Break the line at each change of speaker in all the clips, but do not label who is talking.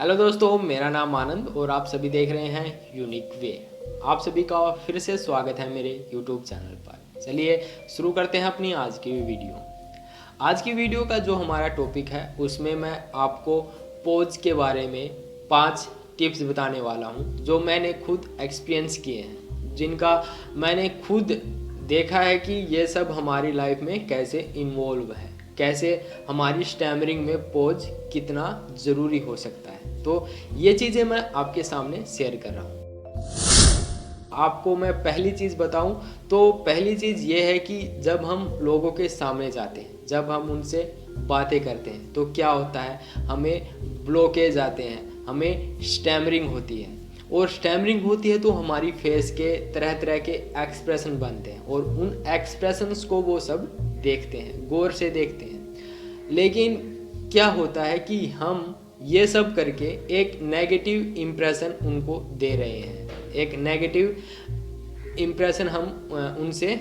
Hello दोस्तों, मेरा नाम आनंद और आप सभी देख रहे हैं यूनिक वे। आप सभी का फिर से स्वागत है मेरे यूट्यूब चैनल पर। चलिए शुरू करते हैं अपनी आज की वीडियो। आज की वीडियो का जो हमारा टॉपिक है उसमें मैं आपको पोज के बारे में 5 टिप्स बताने वाला हूं जो मैंने खुद एक्सपीरियंस किए हैं, जिनका मैंने खुद देखा है कि ये सब हमारी लाइफ में कैसे इन्वॉल्व है, कैसे हमारी स्टैमरिंग में पोज कितना ज़रूरी हो सकता है। तो ये चीज़ें मैं आपके सामने शेयर कर रहा हूँ। आपको मैं पहली चीज़ बताऊं तो पहली चीज़ ये है कि जब हम लोगों के सामने जाते हैं, जब हम उनसे बातें करते हैं तो क्या होता है, हमें ब्लॉकेज आते हैं, हमें स्टैमरिंग होती है। और स्टैमरिंग होती है तो हमारी फेस के तरह तरह के एक्सप्रेशन बनते हैं और उन एक्सप्रेशंस को वो सब देखते हैं, गौर से देखते हैं। लेकिन क्या होता है कि हम ये सब करके एक नेगेटिव इम्प्रेशन उनको दे रहे हैं, एक नेगेटिव इम्प्रेशन हम उनसे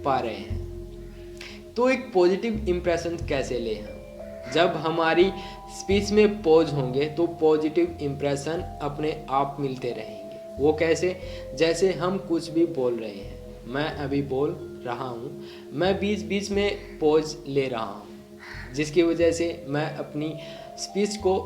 पा रहे हैं। तो एक पॉजिटिव इम्प्रेशन कैसे लें हम? जब हमारी स्पीच में पॉज होंगे तो पॉजिटिव इम्प्रेशन अपने आप मिलते रहेंगे। वो कैसे? जैसे हम कुछ भी बोल रहे हैं, मैं अभी बोल रहा हूँ, मैं बीच बीच में पॉज ले रहा हूँ, जिसकी वजह से मैं अपनी स्पीच को,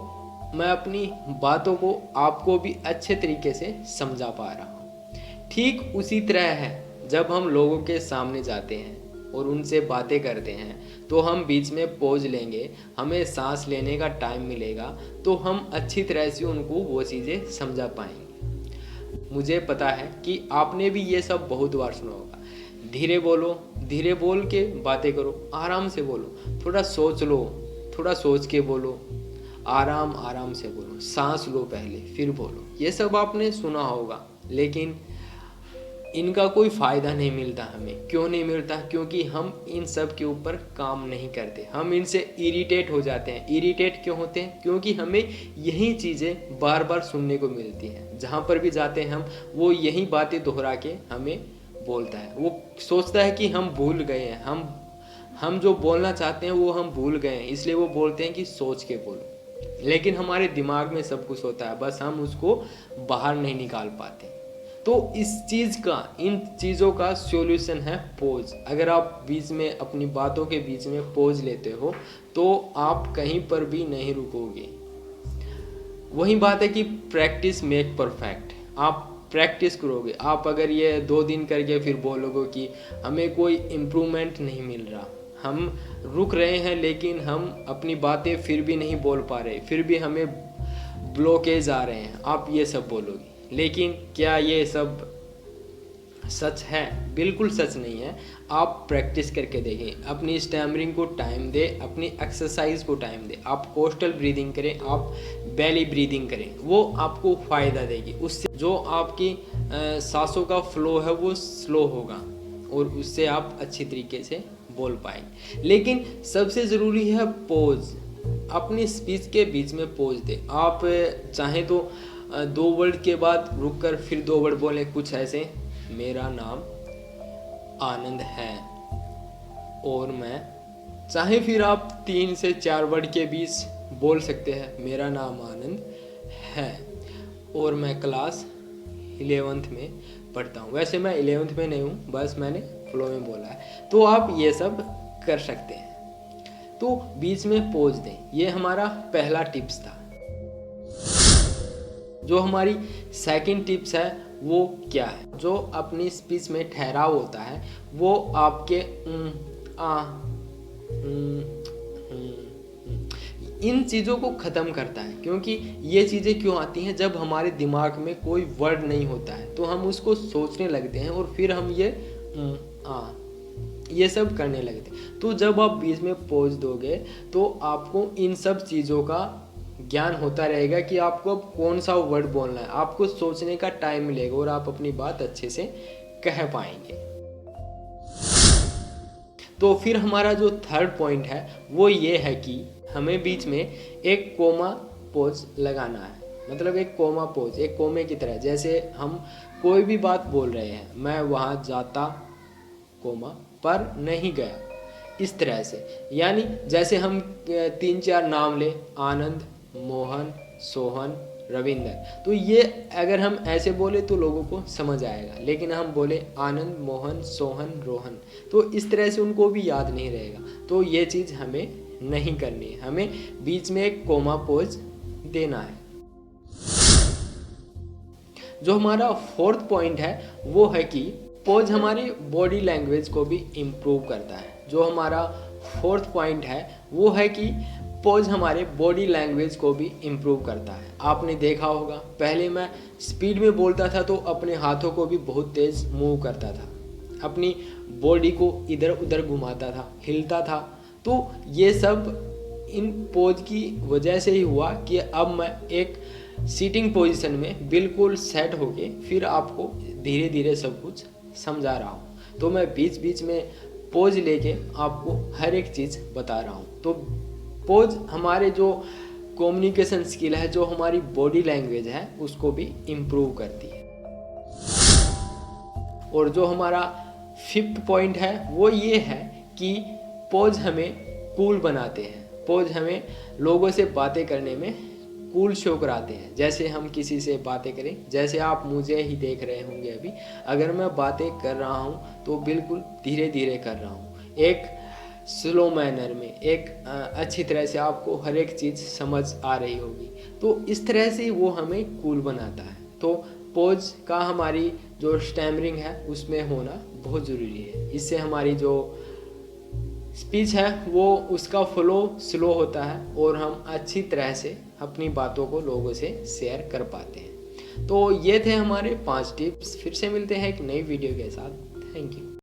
मैं अपनी बातों को आपको भी अच्छे तरीके से समझा पा रहा हूँ। ठीक उसी तरह है, जब हम लोगों के सामने जाते हैं और उनसे बातें करते हैं तो हम बीच में पॉज लेंगे, हमें सांस लेने का टाइम मिलेगा, तो हम अच्छी तरह से उनको वो चीज़ें समझा पाएंगे। मुझे पता है कि आपने भी ये सब बहुत बार सुना होगा, धीरे बोलो, धीरे बोल के बातें करो, आराम से बोलो, थोड़ा सोच लो, थोड़ा सोच के बोलो, आराम आराम से बोलो, सांस लो पहले फिर बोलो। ये सब आपने सुना होगा, लेकिन इनका कोई फ़ायदा नहीं मिलता हमें। क्यों नहीं मिलता? क्योंकि हम इन सब के ऊपर काम नहीं करते, हम इनसे इरिटेट हो जाते हैं। इरिटेट क्यों होते हैं? क्योंकि हमें यही चीज़ें बार बार सुनने को मिलती हैं। जहाँ पर भी जाते हैं हम, वो यही बातें दोहरा के हमें बोलता है। वो सोचता है कि हम भूल गए हैं, हम जो बोलना चाहते हैं वो हम भूल गए हैं, इसलिए वो बोलते हैं कि सोच के बोलो। लेकिन हमारे दिमाग में सब कुछ होता है, बस हम उसको बाहर नहीं निकाल पाते। तो इस चीज़ का, इन चीज़ों का सॉल्यूशन है पोज। अगर आप बीच में, अपनी बातों के बीच में पोज लेते हो तो आप कहीं पर भी नहीं रुकोगे। वही बात है कि प्रैक्टिस मेक परफेक्ट। आप प्रैक्टिस करोगे, आप अगर ये 2 दिन करके फिर बोलोगे कि हमें कोई इम्प्रूवमेंट नहीं मिल रहा, हम रुक रहे हैं लेकिन हम अपनी बातें फिर भी नहीं बोल पा रहे, फिर भी हमें ब्लॉकेज आ रहे हैं, आप ये सब बोलोगे। लेकिन क्या ये सब सच है? बिल्कुल सच नहीं है। आप प्रैक्टिस करके देखें, अपनी स्टैमरिंग को टाइम दें, अपनी एक्सरसाइज को टाइम दें। आप कोस्टल ब्रीदिंग करें, आप बेली ब्रीदिंग करें, वो आपको फ़ायदा देगी। उससे जो आपकी सांसों का फ्लो है वो स्लो होगा और उससे आप अच्छी तरीके से बोल पाएंगे। लेकिन सबसे ज़रूरी है पोज। अपनी स्पीच के बीच में पोज दें। आप चाहें तो 2 वर्ड के बाद रुक कर फिर 2 वर्ड बोलें, कुछ ऐसे, मेरा नाम आनंद है, और मैं, चाहे फिर आप 3 से 4 वर्ड के बीच बोल सकते हैं, मेरा नाम आनंद है और मैं क्लास 11th में पढ़ता हूँ। वैसे मैं 11th में नहीं हूँ, बस मैंने फ्लो में बोला है। तो आप ये सब कर सकते हैं। तो बीच में पोज दें, ये हमारा पहला टिप्स था। जो हमारी सेकंड टिप्स है वो क्या है? जो अपनी स्पीच में ठहराव होता है वो आपके इन चीज़ों को ख़त्म करता है। क्योंकि ये चीज़ें क्यों आती हैं? जब हमारे दिमाग में कोई वर्ड नहीं होता है तो हम उसको सोचने लगते हैं और फिर हम ये सब करने लगते हैं। तो जब आप बीच में पॉज दोगे तो आपको इन सब चीज़ों का ज्ञान होता रहेगा कि आपको अब कौन सा वर्ड बोलना है, आपको सोचने का टाइम मिलेगा और आप अपनी बात अच्छे से कह पाएंगे। तो फिर हमारा जो थर्ड पॉइंट है वो ये है कि हमें बीच में एक कोमा पोज लगाना है। मतलब एक कोमा पोज, एक कोमे की तरह। जैसे हम कोई भी बात बोल रहे हैं, मैं वहाँ जाता कोमा पर नहीं गया, इस तरह से। यानी जैसे हम 3-4 नाम ले, आनंद, मोहन, सोहन, रविंदर। तो ये अगर हम ऐसे बोले तो लोगों को समझ आएगा, लेकिन हम बोले आनंद, मोहन, सोहन, रोहन, तो इस तरह से उनको भी याद नहीं रहेगा। तो ये चीज़ हमें नहीं करनी है, हमें बीच में एक कोमा पोज देना है। जो हमारा फोर्थ पॉइंट है वो है कि पोज हमारी बॉडी लैंग्वेज को भी इम्प्रूव करता है। जो हमारा फोर्थ पॉइंट है वो है कि पोज हमारे बॉडी लैंग्वेज को भी इम्प्रूव करता है। आपने देखा होगा, पहले मैं स्पीड में बोलता था तो अपने हाथों को भी बहुत तेज़ मूव करता था, अपनी बॉडी को इधर उधर घुमाता था, हिलता था। तो ये सब इन पोज की वजह से ही हुआ कि अब मैं एक सीटिंग पोजीशन में बिल्कुल सेट होके फिर आपको धीरे धीरे सब कुछ समझा रहा हूँ। तो मैं बीच बीच में पोज लेके आपको हर एक चीज़ बता रहा हूँ। तो पोज हमारे जो कम्युनिकेशन स्किल है, जो हमारी बॉडी लैंग्वेज है, उसको भी इम्प्रूव करती है। और जो हमारा फिफ्थ पॉइंट है वो ये है कि पोज हमें कूल बनाते हैं। पोज हमें लोगों से बातें करने में कूल शो कराते हैं। जैसे हम किसी से बातें करें, जैसे आप मुझे ही देख रहे होंगे अभी, अगर मैं बातें कर रहा हूँ तो बिल्कुल धीरे धीरे कर रहा हूँ, एक स्लो मैनर में, एक अच्छी तरह से आपको हर एक चीज़ समझ आ रही होगी। तो इस तरह से वो हमें कूल बनाता है। तो पोज का हमारी जो स्टैमरिंग है उसमें होना बहुत ज़रूरी है। इससे हमारी जो स्पीच है वो उसका फ्लो स्लो होता है और हम अच्छी तरह से अपनी बातों को लोगों से शेयर कर पाते हैं। तो ये थे हमारे 5 टिप्स। फिर से मिलते हैं एक नई वीडियो के साथ। Thank you.